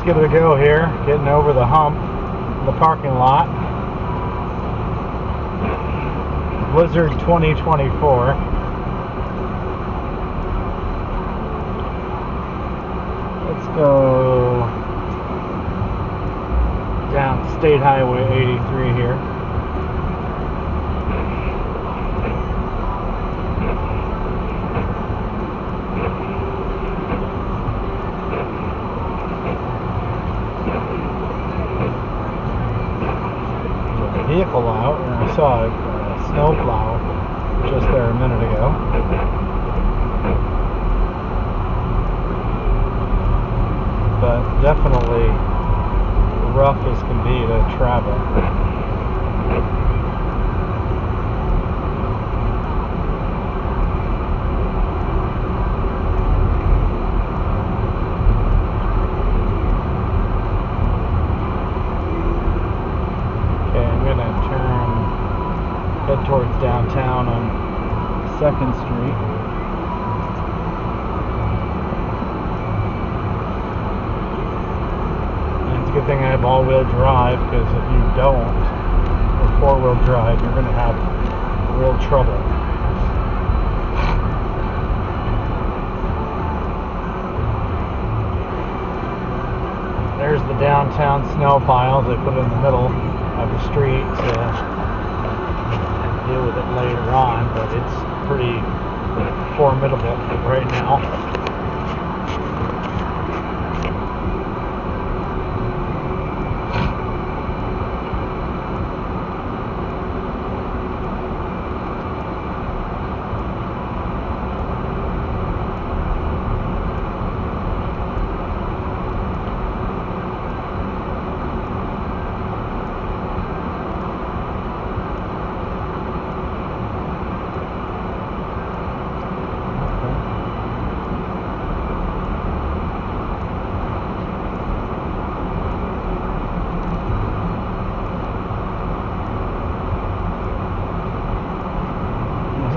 give it a go here, getting over the hump in the parking lot. Blizzard 2024. Let's go down State Highway 83 here. Vehicle out, and I saw a snowplow just there a minute ago. But definitely rough as can be to travel. Head towards downtown on 2nd Street. And it's a good thing I have all-wheel drive, because if you don't, or four-wheel drive, you're going to have real trouble. There's the downtown snow piles they put in the middle of the street to deal with it later on, but it's pretty formidable right now.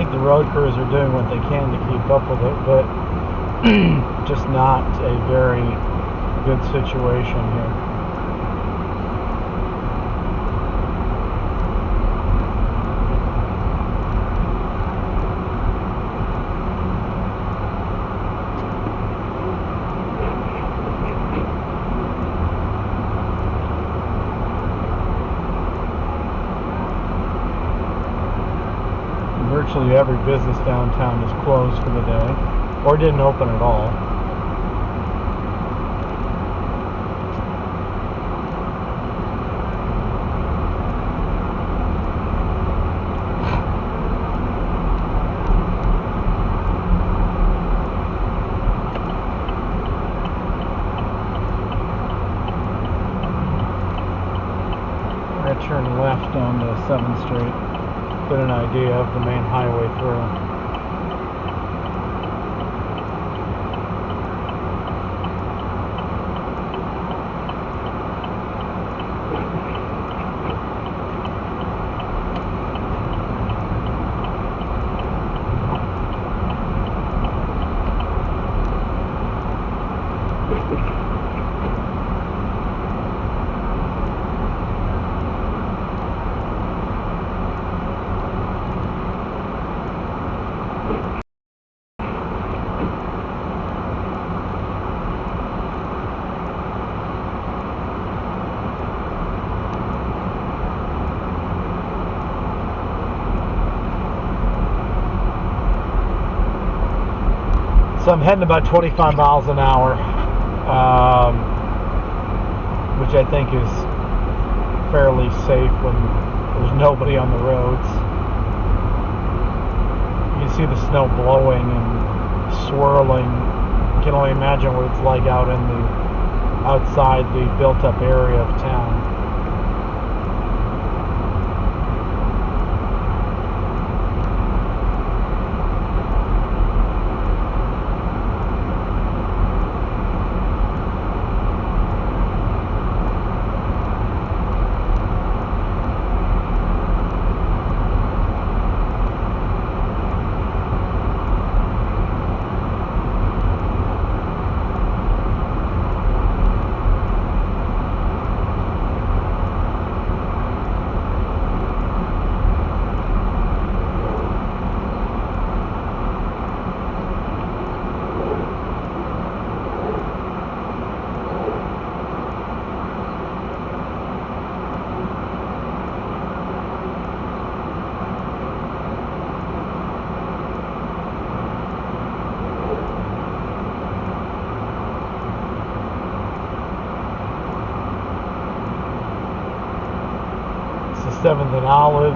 The road crews are doing what they can to keep up with it, but just not a very good situation here. Virtually every business downtown is closed for the day, or didn't open at all. I turn left onto 7th Street. Get an idea of the main highway through. So I'm heading about 25 miles an hour, which I think is fairly safe when there's nobody on the roads. You can see the snow blowing and swirling. You can only imagine what it's like out in the outside the built-up area of town. 7th and Olive,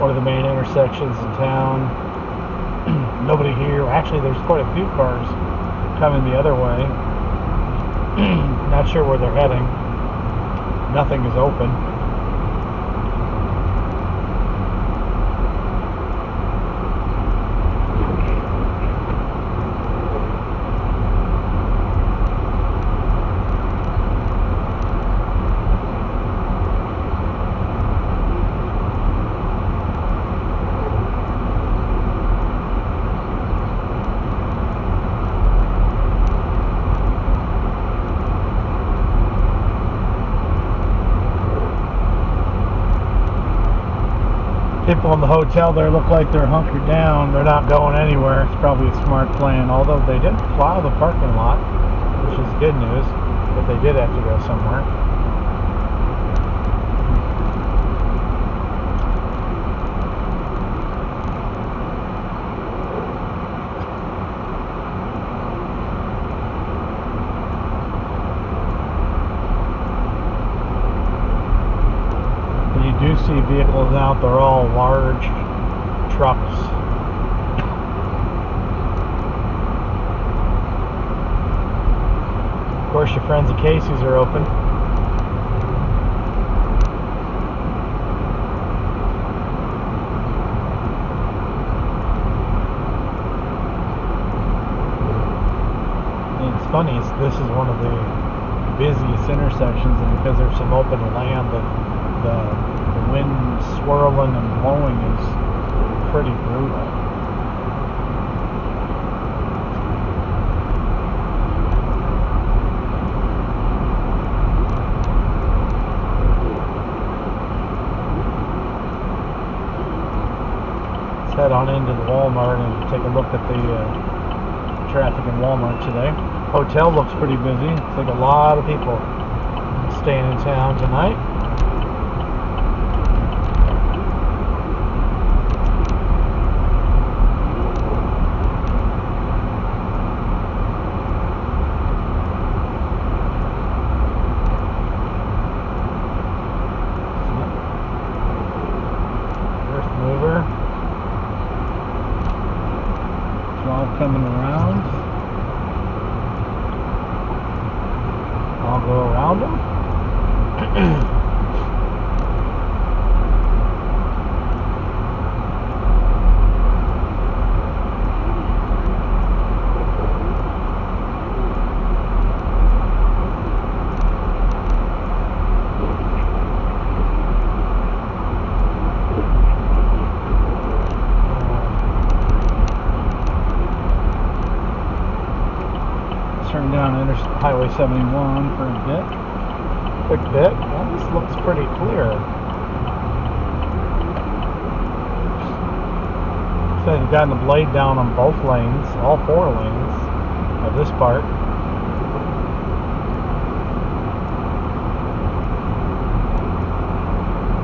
one of the main intersections in town. Nobody here. Actually, there's quite a few cars coming the other way. Not sure where they're heading. Nothing is open. People in the hotel there look like they're hunkered down. They're not going anywhere. It's probably a smart plan. Although they didn't plow the parking lot, which is good news, but they did have to go somewhere. You do see vehicles out, they're all large trucks. Of course, your friends at Casey's are open. And it's funny, this is one of the busiest intersections, and because there's some open land, the wind swirling and blowing is pretty brutal. Let's head on into the Walmart and take a look at the traffic in Walmart today. Hotel looks pretty busy. Looks like a lot of people staying in town tonight. Coming around. I'll go around them. Turn down Highway 71 for a bit. Quick bit. Well, this looks pretty clear. So they've gotten the blade down on both lanes, all 4 lanes of this part.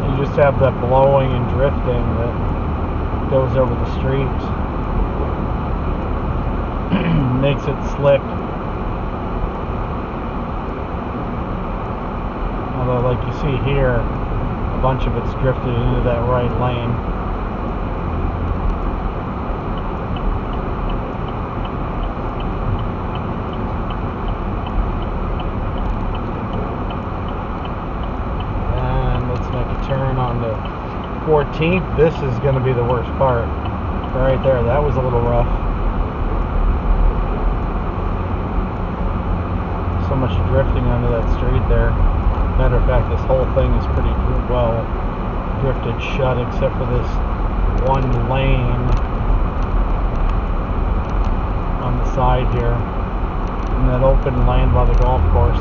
You just have that blowing and drifting that goes over the street. Makes it slick. Although, like you see here, a bunch of it's drifted into that right lane. And let's make a turn on the 14th. This is going to be the worst part. Right there, that was a little rough. So much drifting onto that street there. Matter of fact, this whole thing is pretty well drifted shut, except for this one lane on the side here, and that open lane by the golf course.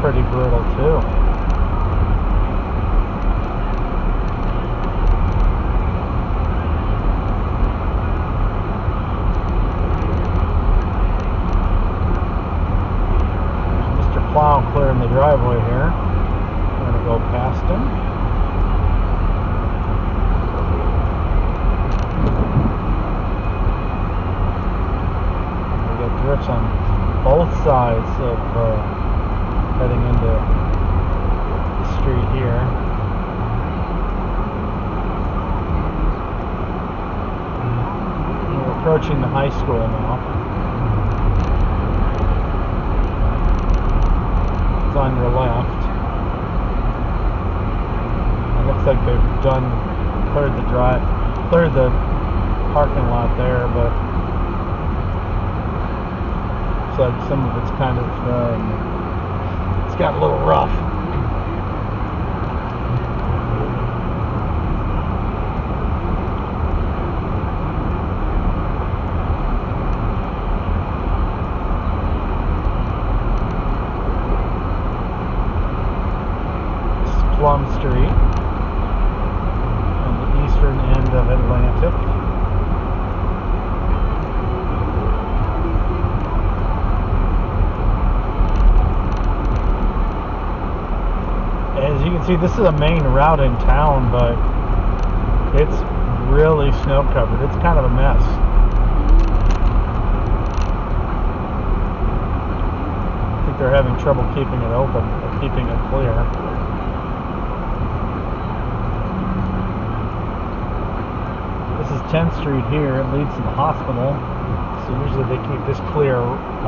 Pretty brutal too. plow clearing the driveway here. I'm going to go past him. We got drifts on both sides of heading into the street here. We're approaching the high school now. It's on your left. It looks like they've cleared the parking lot there, but looks like some of it's kind of it's got a little rough. Plum Street on the eastern end of Atlantic. As you can see, this is a main route in town, but it's really snow covered. It's kind of a mess. I think they're having trouble keeping it open or keeping it clear. This is 10th Street here. It leads to the hospital. So usually they keep this clear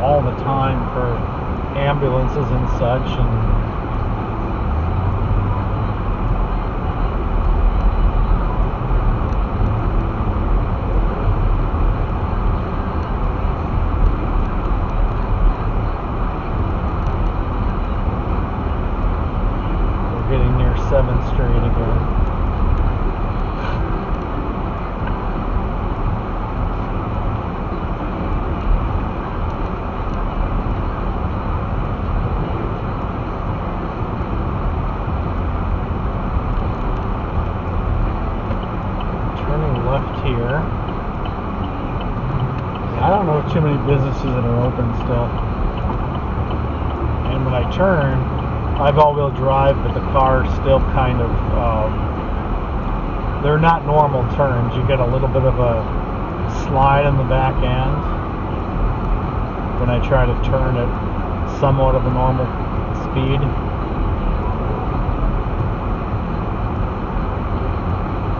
all the time for ambulances and such. And we're getting near 7th Street again. Left here. I don't know too many businesses that are open still. And when I turn, I have all-wheel drive, but the car's still kind of, they're not normal turns. You get a little bit of a slide on the back end when I try to turn at somewhat of a normal speed.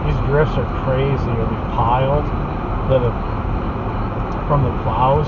These drifts are crazy, or these piles that have from the plows.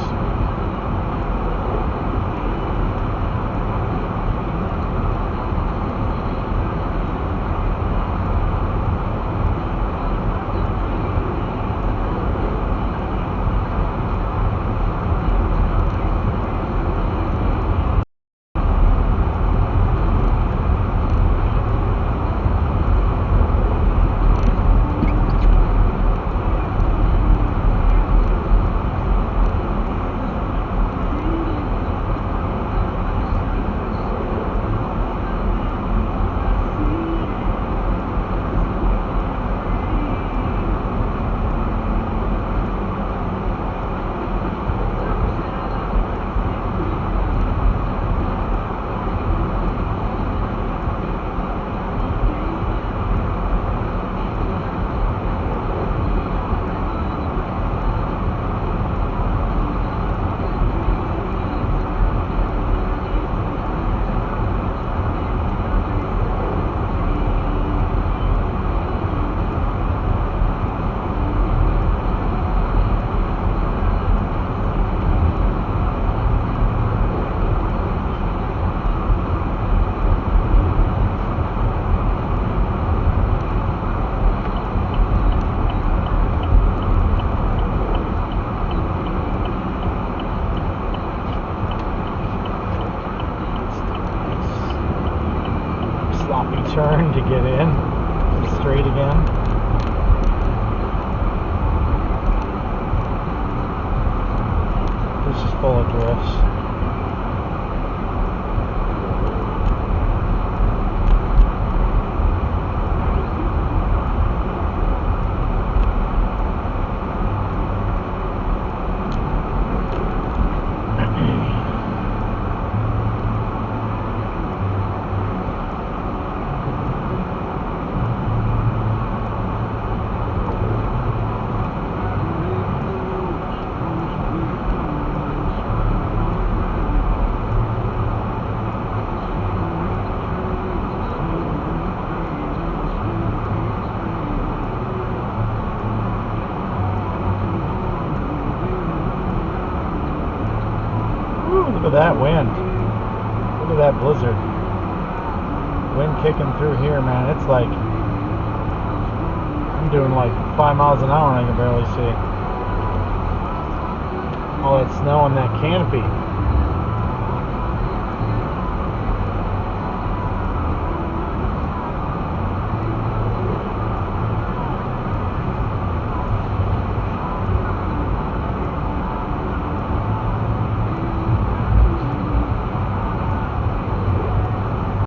Turn to get in straight again. This is full of drifts. Look at that wind. Look at that blizzard. Wind kicking through here, man. It's like I'm doing like 5 miles an hour and I can barely see. All that snow on that canopy.